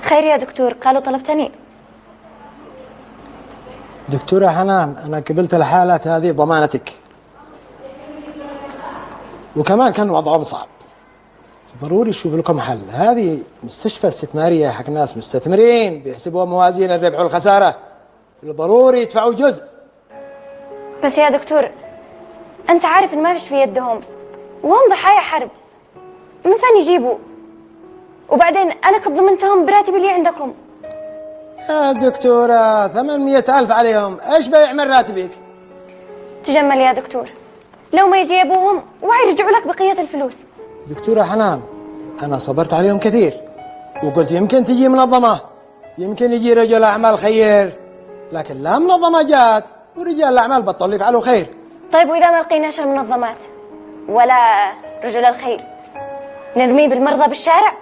خير يا دكتور، قالوا طلبتني. دكتورة حنان، أنا قبلت الحالات هذه ضمانتك، وكمان كان وضعهم صعب، ضروري تشوف لكم حل. هذه مستشفى استثمارية حق ناس مستثمرين بيحسبوا موازين الربح والخسارة، ضروري يدفعوا جزء. بس يا دكتور أنت عارف إن ما فيش في يدهم، وهم ضحايا حرب، من فين يجيبوا؟ وبعدين أنا قد ضمنتهم براتبي اللي عندكم. يا دكتورة 800,000 عليهم، إيش بيعمل راتبك؟ تجمل يا دكتور، لو ما يجي أبوهم ويرجعوا لك بقية الفلوس. دكتورة حنان، أنا صبرت عليهم كثير، وقلت يمكن تجي منظمة، يمكن يجي رجل أعمال خير، لكن لا منظمة جات، ورجال الأعمال بطلوا يفعلوا خير. طيب وإذا ما لقيناش المنظمات ولا رجل الخير، نرميه بالمرضى بالشارع؟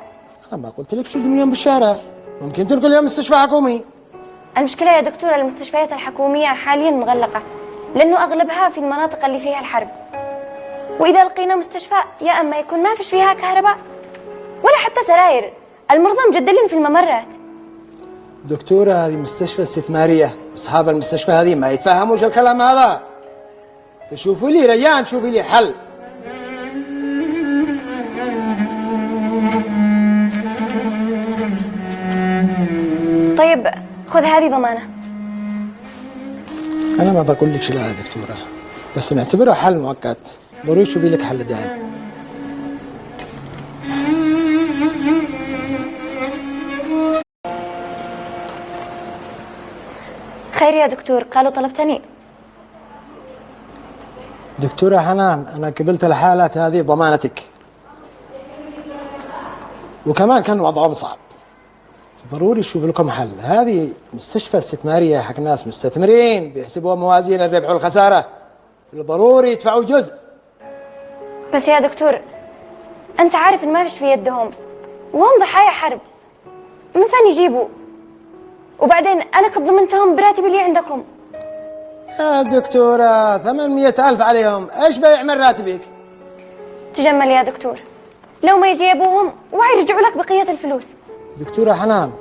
أنا ما قلت لك شو اليوم بالشارع، ممكن تنقل اليوم مستشفى حكومي. المشكلة يا دكتور المستشفيات الحكومية حاليا مغلقة، لأنه أغلبها في المناطق اللي فيها الحرب، وإذا لقينا مستشفى يا أما يكون ما فيش فيها كهرباء ولا حتى سراير، المرضى مجدلين في الممرات. دكتورة هذه مستشفى استثمارية، أصحاب المستشفى هذه ما يتفهموش الكلام هذا. تشوفوا لي رجاء، شوفي لي حل. طيب خذ هذه ضمانة. أنا ما بقول لك لا يا دكتورة، بس نعتبره حل مؤقت، ضروري تشوفي لك حل دائم. خير يا دكتور، قالوا طلبتني. دكتورة حنان، أنا قبلت الحالات هذه ضمانتك، وكمان كان وضعهم صعب، ضروري تشوف لكم حل. هذه مستشفى استثمارية حق ناس مستثمرين بيحسبوا موازين الربح والخسارة، ضروري يدفعوا جزء. بس يا دكتور أنت عارف إن ما فيش في يدهم، وهم ضحايا حرب، من فين يجيبوا؟ وبعدين أنا قد ضمنتهم براتبي اللي عندكم. يا دكتورة 800,000 عليهم، إيش بيعمل راتبك؟ تجمل يا دكتور، لو ما يجي أبوهم ويرجعوا لك بقية الفلوس. دكتورة حنان،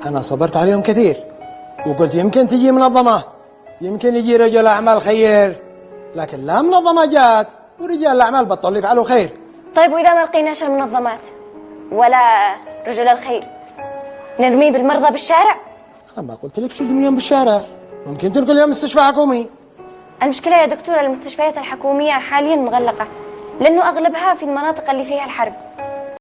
أنا صبرت عليهم كثير، وقلت يمكن تجي منظمة، يمكن يجي رجل أعمال خير، لكن لا منظمة جات، ورجال الأعمال بطلوا يفعلوا خير. طيب وإذا ما لقيناش المنظمات ولا رجل الخير، نرميه بالمرضى بالشارع؟ أنا ما قلت لك شو اليوم بالشارع، ممكن تنقل اليوم مستشفى حكومي. المشكلة يا دكتور المستشفيات الحكومية حاليا مغلقة، لأنه أغلبها في المناطق اللي فيها الحرب،